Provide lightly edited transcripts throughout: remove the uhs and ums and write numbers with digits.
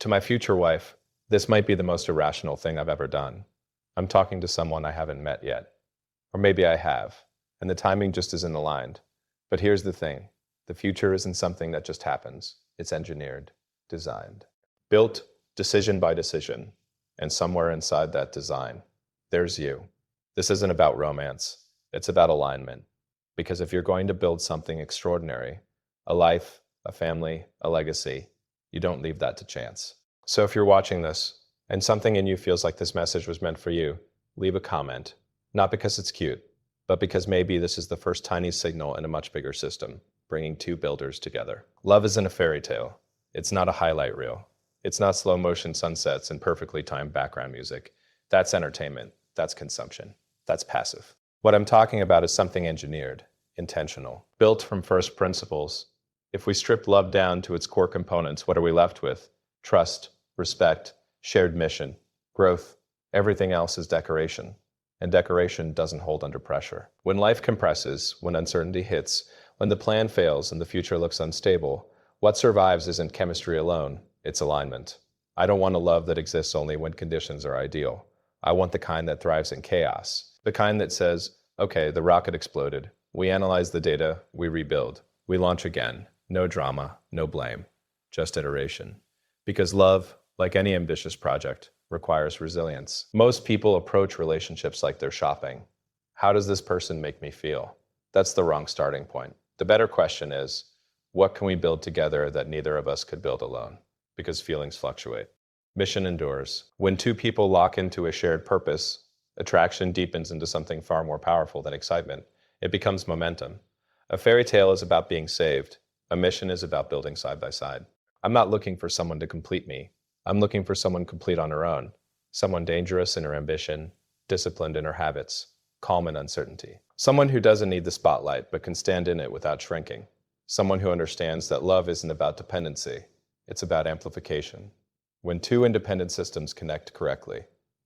To my future wife, this might be the most irrational thing I've ever done. I'm talking to someone I haven't met yet. Or maybe I have, and the timing just isn't aligned. But here's the thing. The future isn't something that just happens. It's engineered, designed, built decision by decision. And somewhere inside that design, there's you. This isn't about romance. It's about alignment. Because if you're going to build something extraordinary, a life, a family, a legacy, you don't leave that to chance. So if you're watching this, and something in you feels like this message was meant for you, leave a comment. Not because it's cute, but because maybe this is the first tiny signal in a much bigger system, bringing two builders together. Love isn't a fairy tale. It's not a highlight reel. It's not slow motion sunsets and perfectly timed background music. That's entertainment. That's consumption. That's passive. What I'm talking about is something engineered, intentional, built from first principles. If we strip love down to its core components, what are we left with? Trust, respect, shared mission, growth. Everything else is decoration. And decoration doesn't hold under pressure. When life compresses, when uncertainty hits, when the plan fails and the future looks unstable, what survives isn't chemistry alone, it's alignment. I don't want a love that exists only when conditions are ideal. I want the kind that thrives in chaos. The kind that says, okay, the rocket exploded. We analyze the data, we rebuild. We launch again. No drama, no blame, just iteration. Because love, like any ambitious project, requires resilience. Most people approach relationships like they're shopping. How does this person make me feel? That's the wrong starting point. The better question is, what can we build together that neither of us could build alone? Because feelings fluctuate. Mission endures. When two people lock into a shared purpose, attraction deepens into something far more powerful than excitement. It becomes momentum. A fairy tale is about being saved. A mission is about building side by side. I'm not looking for someone to complete me. I'm looking for someone complete on her own. Someone dangerous in her ambition, disciplined in her habits, calm in uncertainty. Someone who doesn't need the spotlight but can stand in it without shrinking. Someone who understands that love isn't about dependency. It's about amplification. When two independent systems connect correctly,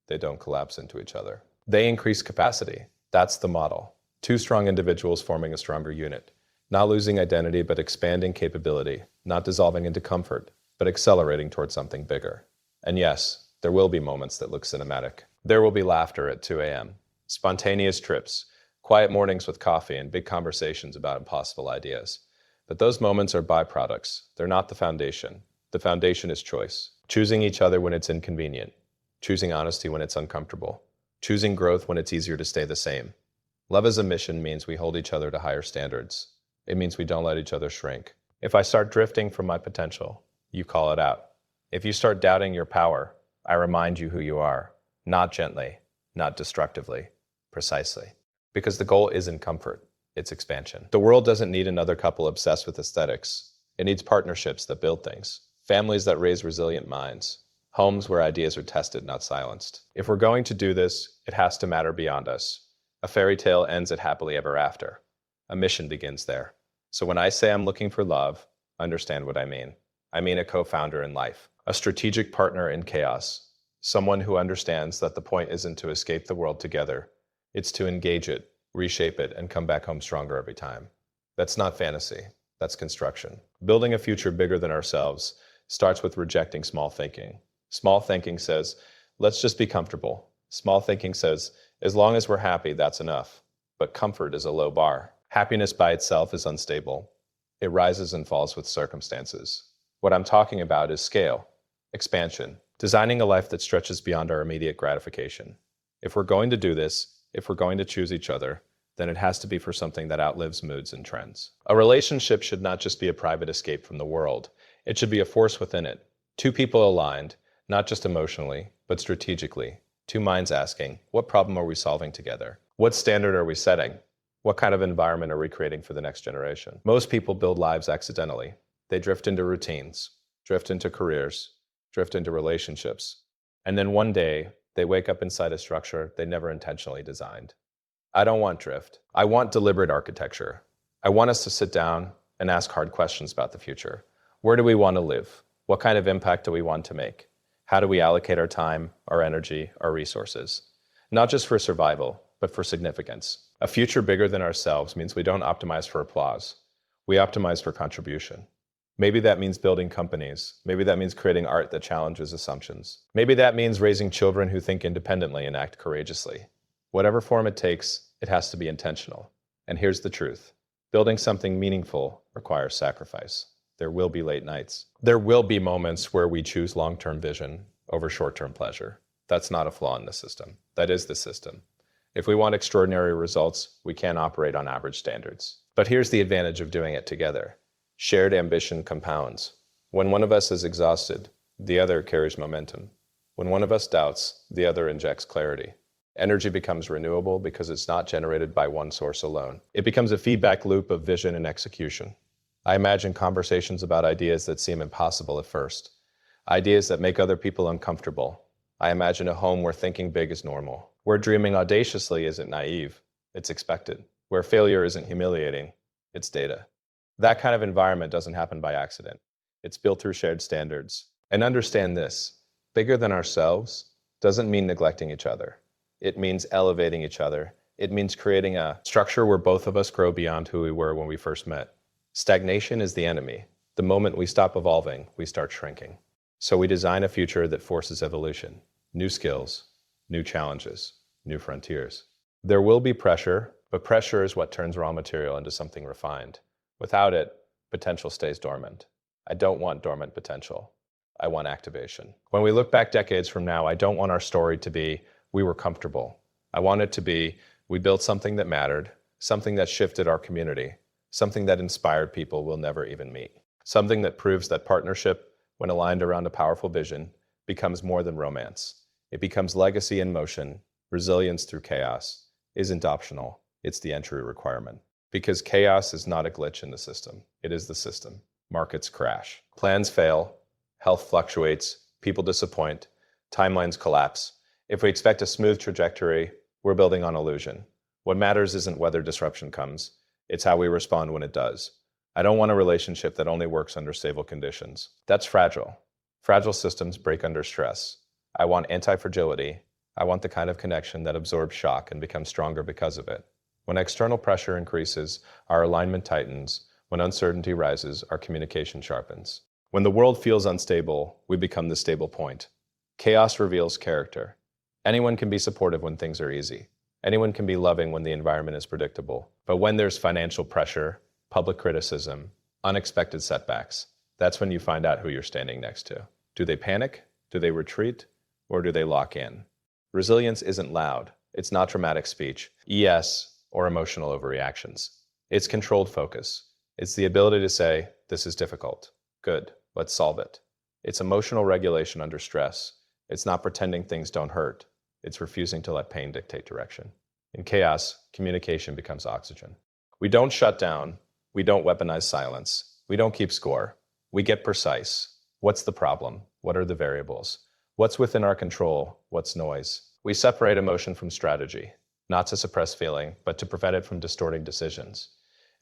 they don't collapse into each other. They increase capacity. That's the model. Two strong individuals forming a stronger unit. Not losing identity, but expanding capability. Not dissolving into comfort, but accelerating towards something bigger. And yes, there will be moments that look cinematic. There will be laughter at 2 a.m., spontaneous trips, quiet mornings with coffee, and big conversations about impossible ideas. But those moments are byproducts. They're not the foundation. The foundation is choice. Choosing each other when it's inconvenient. Choosing honesty when it's uncomfortable. Choosing growth when it's easier to stay the same. Love as a mission means we hold each other to higher standards. It means we don't let each other shrink. If I start drifting from my potential, you call it out. If you start doubting your power, I remind you who you are. Not gently, not destructively, precisely. Because the goal isn't comfort, it's expansion. The world doesn't need another couple obsessed with aesthetics. It needs partnerships that build things. Families that raise resilient minds. Homes where ideas are tested, not silenced. If we're going to do this, it has to matter beyond us. A fairy tale ends at happily ever after. A mission begins there. So when I say I'm looking for love, understand what I mean. I mean a co-founder in life, a strategic partner in chaos, someone who understands that the point isn't to escape the world together. It's to engage it, reshape it, and come back home stronger every time. That's not fantasy. That's construction. Building a future bigger than ourselves starts with rejecting small thinking. Small thinking says, let's just be comfortable. Small thinking says, as long as we're happy, that's enough. But comfort is a low bar. Happiness by itself is unstable. It rises and falls with circumstances. What I'm talking about is scale, expansion, designing a life that stretches beyond our immediate gratification. If we're going to do this, if we're going to choose each other, then it has to be for something that outlives moods and trends. A relationship should not just be a private escape from the world. It should be a force within it. Two people aligned, not just emotionally, but strategically. Two minds asking, what problem are we solving together? What standard are we setting? What kind of environment are we creating for the next generation? Most people build lives accidentally. They drift into routines, drift into careers, drift into relationships. And then one day, they wake up inside a structure they never intentionally designed. I don't want drift. I want deliberate architecture. I want us to sit down and ask hard questions about the future. Where do we want to live? What kind of impact do we want to make? How do we allocate our time, our energy, our resources? Not just for survival, but for significance. A future bigger than ourselves means we don't optimize for applause. We optimize for contribution. Maybe that means building companies. Maybe that means creating art that challenges assumptions. Maybe that means raising children who think independently and act courageously. Whatever form it takes, it has to be intentional. And here's the truth. Building something meaningful requires sacrifice. There will be late nights. There will be moments where we choose long-term vision over short-term pleasure. That's not a flaw in the system. That is the system. If we want extraordinary results, we can't operate on average standards. But here's the advantage of doing it together. Shared ambition compounds. When one of us is exhausted, the other carries momentum. When one of us doubts, the other injects clarity. Energy becomes renewable because it's not generated by one source alone. It becomes a feedback loop of vision and execution. I imagine conversations about ideas that seem impossible at first. Ideas that make other people uncomfortable. I imagine a home where thinking big is normal. Where dreaming audaciously isn't naive, it's expected. Where failure isn't humiliating, it's data. That kind of environment doesn't happen by accident. It's built through shared standards. And understand this, bigger than ourselves doesn't mean neglecting each other. It means elevating each other. It means creating a structure where both of us grow beyond who we were when we first met. Stagnation is the enemy. The moment we stop evolving, we start shrinking. So we design a future that forces evolution, new skills, new challenges, new frontiers. There will be pressure, but pressure is what turns raw material into something refined. Without it, potential stays dormant. I don't want dormant potential. I want activation. When we look back decades from now, I don't want our story to be, we were comfortable. I want it to be, we built something that mattered, something that shifted our community, something that inspired people we'll never even meet, something that proves that partnership, when aligned around a powerful vision, becomes more than romance. It becomes legacy in motion. Resilience through chaos isn't optional. It's the entry requirement. Because chaos is not a glitch in the system. It is the system. Markets crash. Plans fail. Health fluctuates. People disappoint. Timelines collapse. If we expect a smooth trajectory, we're building on illusion. What matters isn't whether disruption comes. It's how we respond when it does. I don't want a relationship that only works under stable conditions. That's fragile. Fragile systems break under stress. I want anti-fragility. I want the kind of connection that absorbs shock and becomes stronger because of it. When external pressure increases, our alignment tightens. When uncertainty rises, our communication sharpens. When the world feels unstable, we become the stable point. Chaos reveals character. Anyone can be supportive when things are easy. Anyone can be loving when the environment is predictable. But when there's financial pressure, public criticism, unexpected setbacks, that's when you find out who you're standing next to. Do they panic? Do they retreat? Or do they lock in? Resilience isn't loud. It's not dramatic speech, ES, or emotional overreactions. It's controlled focus. It's the ability to say, this is difficult. Good, let's solve it. It's emotional regulation under stress. It's not pretending things don't hurt. It's refusing to let pain dictate direction. In chaos, communication becomes oxygen. We don't shut down. We don't weaponize silence. We don't keep score. We get precise. What's the problem? What are the variables? What's within our control? What's noise? We separate emotion from strategy, not to suppress feeling, but to prevent it from distorting decisions.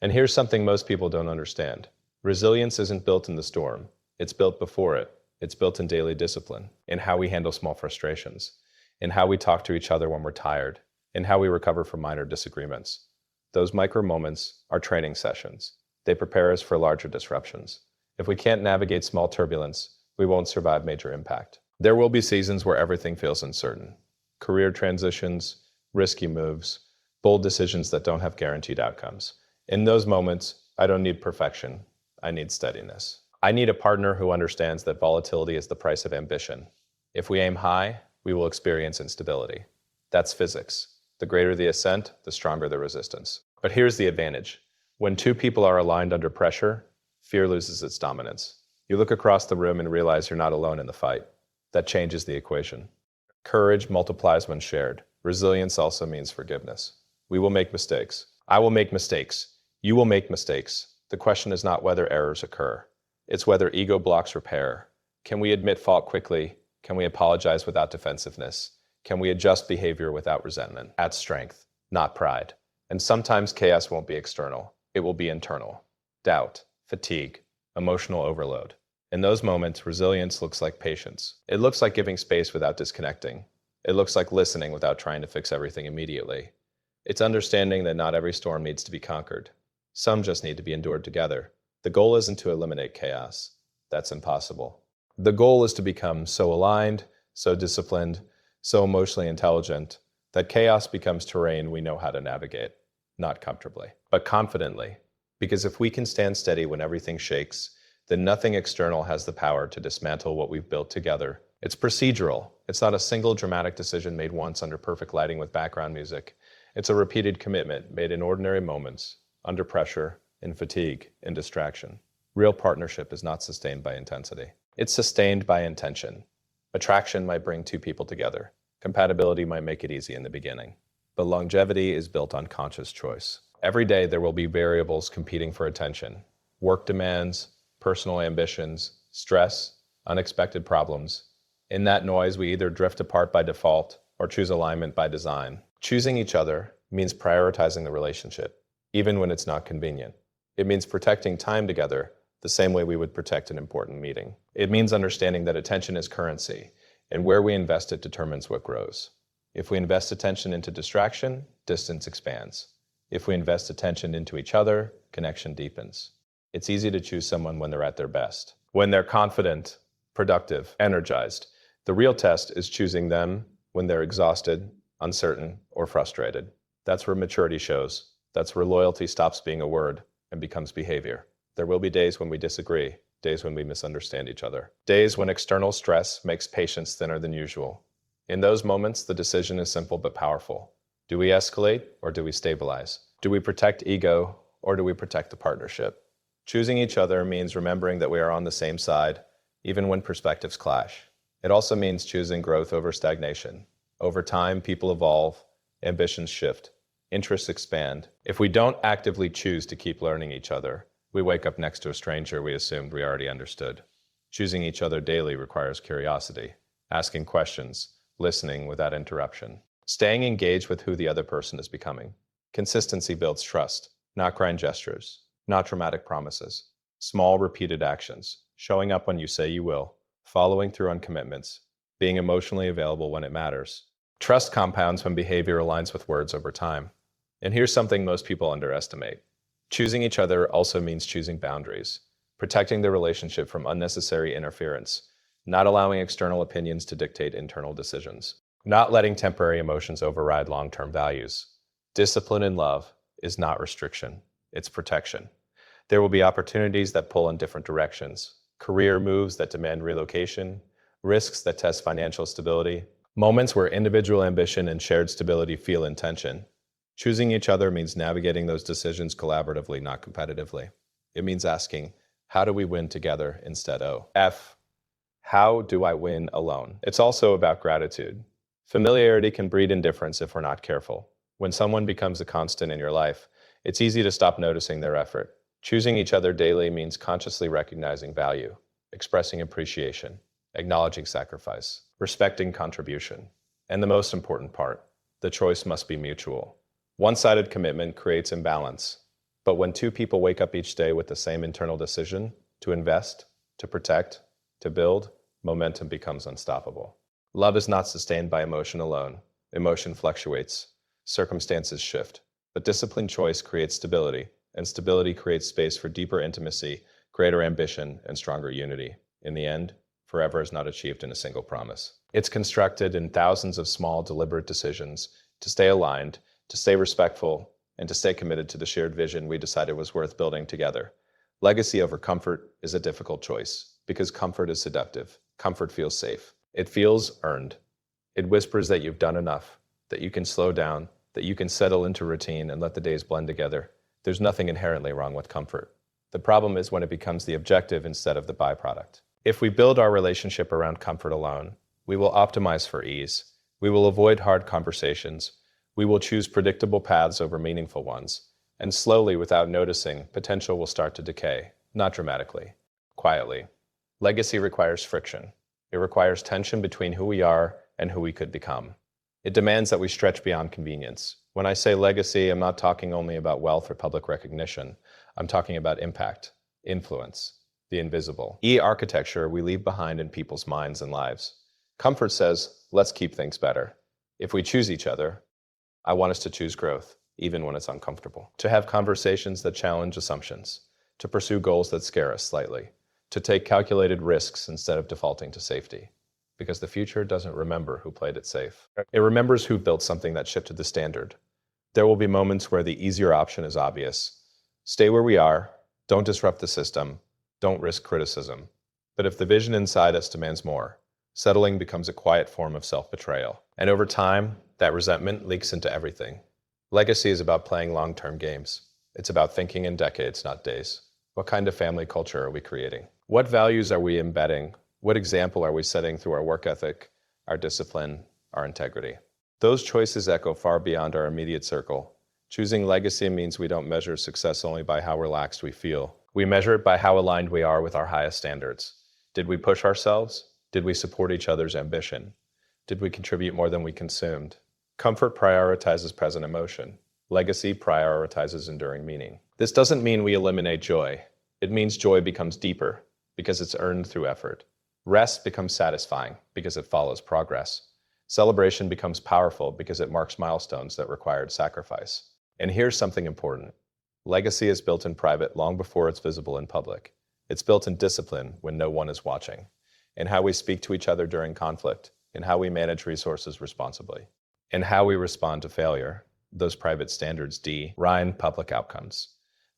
And here's something most people don't understand. Resilience isn't built in the storm. It's built before it. It's built in daily discipline, in how we handle small frustrations, in how we talk to each other when we're tired, in how we recover from minor disagreements. Those micro moments are training sessions. They prepare us for larger disruptions. If we can't navigate small turbulence, we won't survive major impact. There will be seasons where everything feels uncertain. Career transitions, risky moves, bold decisions that don't have guaranteed outcomes. In those moments, I don't need perfection. I need steadiness. I need a partner who understands that volatility is the price of ambition. If we aim high, we will experience instability. That's physics. The greater the ascent, the stronger the resistance. But here's the advantage. When two people are aligned under pressure, fear loses its dominance. You look across the room and realize you're not alone in the fight. That changes the equation. Courage multiplies when shared. Resilience also means forgiveness. We will make mistakes. I will make mistakes. You will make mistakes. The question is not whether errors occur. It's whether ego blocks repair. Can we admit fault quickly? Can we apologize without defensiveness? Can we adjust behavior without resentment? That's strength, not pride. And sometimes chaos won't be external. It will be internal. Doubt, fatigue, emotional overload. In those moments, resilience looks like patience. It looks like giving space without disconnecting. It looks like listening without trying to fix everything immediately. It's understanding that not every storm needs to be conquered. Some just need to be endured together. The goal isn't to eliminate chaos. That's impossible. The goal is to become so aligned, so disciplined, so emotionally intelligent that chaos becomes terrain we know how to navigate, not comfortably, but confidently. Because if we can stand steady when everything shakes, then nothing external has the power to dismantle what we've built together. It's procedural. It's not a single dramatic decision made once under perfect lighting with background music. It's a repeated commitment made in ordinary moments, under pressure, in fatigue, in distraction. Real partnership is not sustained by intensity. It's sustained by intention. Attraction might bring two people together. Compatibility might make it easy in the beginning. But longevity is built on conscious choice. Every day there will be variables competing for attention. Work demands, personal ambitions, stress, unexpected problems. In that noise, we either drift apart by default or choose alignment by design. Choosing each other means prioritizing the relationship, even when it's not convenient. It means protecting time together the same way we would protect an important meeting. It means understanding that attention is currency, and where we invest it determines what grows. If we invest attention into distraction, distance expands. If we invest attention into each other, connection deepens. It's easy to choose someone when they're at their best, when they're confident, productive, energized. The real test is choosing them when they're exhausted, uncertain, or frustrated. That's where maturity shows. That's where loyalty stops being a word and becomes behavior. There will be days when we disagree, days when we misunderstand each other, days when external stress makes patience thinner than usual. In those moments, the decision is simple but powerful. Do we escalate or do we stabilize? Do we protect ego or do we protect the partnership? Choosing each other means remembering that we are on the same side, even when perspectives clash. It also means choosing growth over stagnation. Over time, people evolve, ambitions shift, interests expand. If we don't actively choose to keep learning each other, we wake up next to a stranger we assumed we already understood. Choosing each other daily requires curiosity, asking questions, listening without interruption, staying engaged with who the other person is becoming. Consistency builds trust, not grand gestures, not dramatic promises. Small, repeated actions, showing up when you say you will, following through on commitments, being emotionally available when it matters. Trust compounds when behavior aligns with words over time. And here's something most people underestimate. Choosing each other also means choosing boundaries, protecting the relationship from unnecessary interference, not allowing external opinions to dictate internal decisions, not letting temporary emotions override long-term values. Discipline in love is not restriction, it's protection. There will be opportunities that pull in different directions, career moves that demand relocation, risks that test financial stability, moments where individual ambition and shared stability feel in tension. Choosing each other means navigating those decisions collaboratively, not competitively. It means asking, how do we win together instead of F, how do I win alone? It's also about gratitude. Familiarity can breed indifference if we're not careful. When someone becomes a constant in your life, it's easy to stop noticing their effort. Choosing each other daily means consciously recognizing value, expressing appreciation, acknowledging sacrifice, respecting contribution. And the most important part, the choice must be mutual. One-sided commitment creates imbalance, but when two people wake up each day with the same internal decision to invest, to protect, to build, momentum becomes unstoppable. Love is not sustained by emotion alone. Emotion fluctuates, circumstances shift, but disciplined choice creates stability, and stability creates space for deeper intimacy, greater ambition, and stronger unity. In the end, forever is not achieved in a single promise. It's constructed in thousands of small, deliberate decisions to stay aligned, to stay respectful, and to stay committed to the shared vision we decided was worth building together. Legacy over comfort is a difficult choice, because comfort is seductive. Comfort feels safe. It feels earned. It whispers that you've done enough, that you can slow down, that you can settle into routine and let the days blend together. There's nothing inherently wrong with comfort. The problem is when it becomes the objective instead of the byproduct. If we build our relationship around comfort alone, we will optimize for ease. We will avoid hard conversations. We will choose predictable paths over meaningful ones. And slowly, without noticing, potential will start to decay, not dramatically, quietly. Legacy requires friction. It requires tension between who we are and who we could become. It demands that we stretch beyond convenience. When I say legacy, I'm not talking only about wealth or public recognition. I'm talking about impact, influence, the invisible. Architecture we leave behind in people's minds and lives. Comfort says, let's keep things better. If we choose each other, I want us to choose growth, even when it's uncomfortable. To have conversations that challenge assumptions. to pursue goals that scare us slightly, to take calculated risks instead of defaulting to safety. Because the future doesn't remember who played it safe. It remembers who built something that shifted the standard. There will be moments where the easier option is obvious. Stay where we are, don't disrupt the system, don't risk criticism. But if the vision inside us demands more, settling becomes a quiet form of self-betrayal. And over time, that resentment leaks into everything. Legacy is about playing long-term games. It's about thinking in decades, not days. What kind of family culture are we creating? What values are we embedding? What example are we setting through our work ethic, our discipline, our integrity? Those choices echo far beyond our immediate circle. Choosing legacy means we don't measure success only by how relaxed we feel. We measure it by how aligned we are with our highest standards. Did we push ourselves? Did we support each other's ambition? Did we contribute more than we consumed? Comfort prioritizes present emotion. Legacy prioritizes enduring meaning. This doesn't mean we eliminate joy. It means joy becomes deeper because it's earned through effort. Rest becomes satisfying because it follows progress. Celebration becomes powerful because it marks milestones that required sacrifice. And here's something important. Legacy is built in private long before it's visible in public. It's built in discipline when no one is watching, in how we speak to each other during conflict, in how we manage resources responsibly, in how we respond to failure. Those private standards define public outcomes.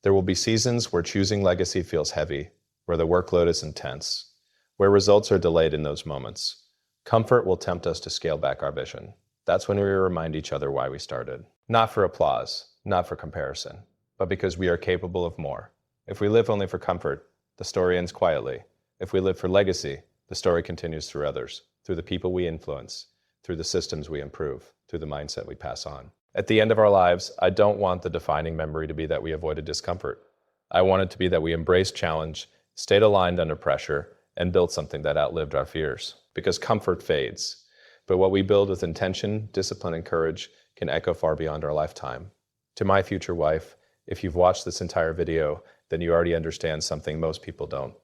There will be seasons where choosing legacy feels heavy, where the workload is intense, where results are delayed in those moments. Comfort will tempt us to scale back our vision. That's when we remind each other why we started. Not for applause, not for comparison, but because we are capable of more. If we live only for comfort, the story ends quietly. If we live for legacy, the story continues through others, through the people we influence, through the systems we improve, through the mindset we pass on. At the end of our lives, I don't want the defining memory to be that we avoided discomfort. I want it to be that we embraced challenge, stayed aligned under pressure, and built something that outlived our fears. Because comfort fades, but what we build with intention, discipline, and courage can echo far beyond our lifetime. To my future wife, if you've watched this entire video, then you already understand something most people don't.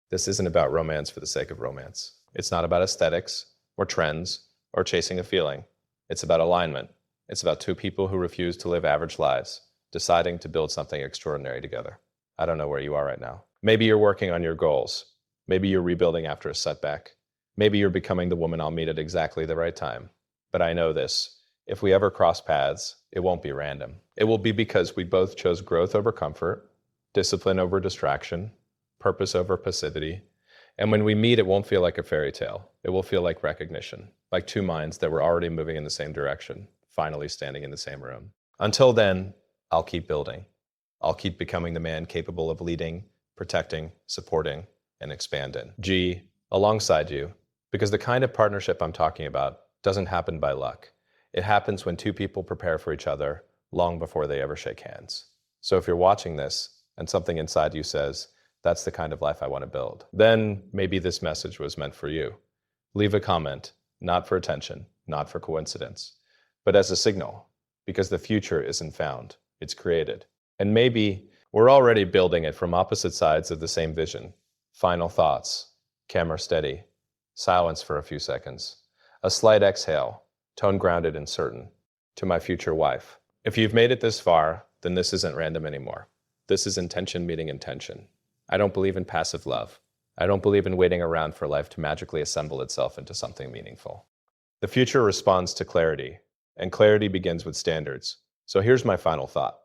This isn't about romance for the sake of romance. It's not about aesthetics, or trends, or chasing a feeling. It's about alignment. It's about two people who refuse to live average lives, deciding to build something extraordinary together. I don't know where you are right now. Maybe you're working on your goals. Maybe you're rebuilding after a setback. Maybe you're becoming the woman I'll meet at exactly the right time. But I know this. If we ever cross paths, it won't be random. It will be because we both chose growth over comfort, discipline over distraction, purpose over passivity. And when we meet, it won't feel like a fairy tale. It will feel like recognition, like two minds that were already moving in the same direction, finally standing in the same room. Until then, I'll keep building. I'll keep becoming the man capable of leading, protecting, supporting, and expanding. Alongside you, because the kind of partnership I'm talking about doesn't happen by luck. It happens when two people prepare for each other long before they ever shake hands. So if you're watching this and something inside you says, that's the kind of life I want to build, then maybe this message was meant for you. Leave a comment, not for attention, not for coincidence, but as a signal, because the future isn't found, it's created. And maybe we're already building it from opposite sides of the same vision. Final thoughts. Camera steady. Silence for a few seconds. A slight exhale. Tone grounded and certain. To my future wife. If you've made it this far, then this isn't random anymore. This is intention meeting intention. I don't believe in passive love. I don't believe in waiting around for life to magically assemble itself into something meaningful. The future responds to clarity, and clarity begins with standards. So here's my final thought.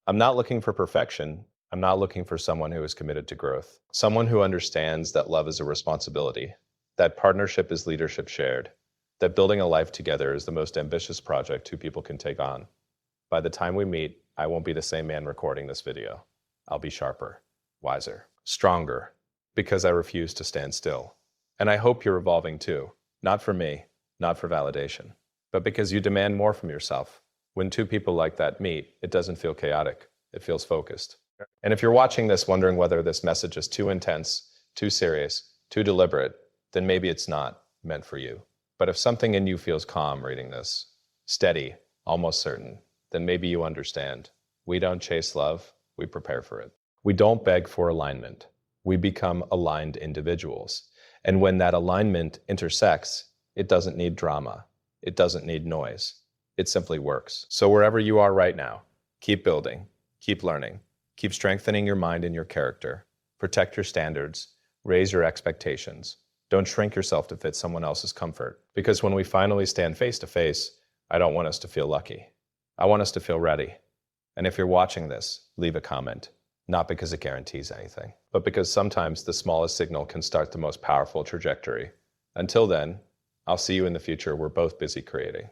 I'm not looking for perfection. I'm not looking for someone who is committed to growth. Someone who understands that love is a responsibility, that partnership is leadership shared, that building a life together is the most ambitious project two people can take on. By the time we meet, I won't be the same man recording this video. I'll be sharper, wiser, stronger, because I refuse to stand still. And I hope you're evolving too. Not for me, not for validation, but because you demand more from yourself. When two people like that meet, it doesn't feel chaotic. It feels focused. And if you're watching this wondering whether this message is too intense, too serious, too deliberate, then maybe it's not meant for you. But if something in you feels calm reading this, steady, almost certain, then maybe you understand. We don't chase love, we prepare for it. We don't beg for alignment. We become aligned individuals. And when that alignment intersects, it doesn't need drama. It doesn't need noise. It simply works. So wherever you are right now, keep building, keep learning, Keep strengthening your mind and your character. Protect your standards. Raise your expectations. Don't shrink yourself to fit someone else's comfort. Because when we finally stand face to face, I don't want us to feel lucky. I want us to feel ready. And if you're watching this, leave a comment. Not because it guarantees anything, but because sometimes the smallest signal can start the most powerful trajectory. Until then, I'll see you in the future. We're both busy creating.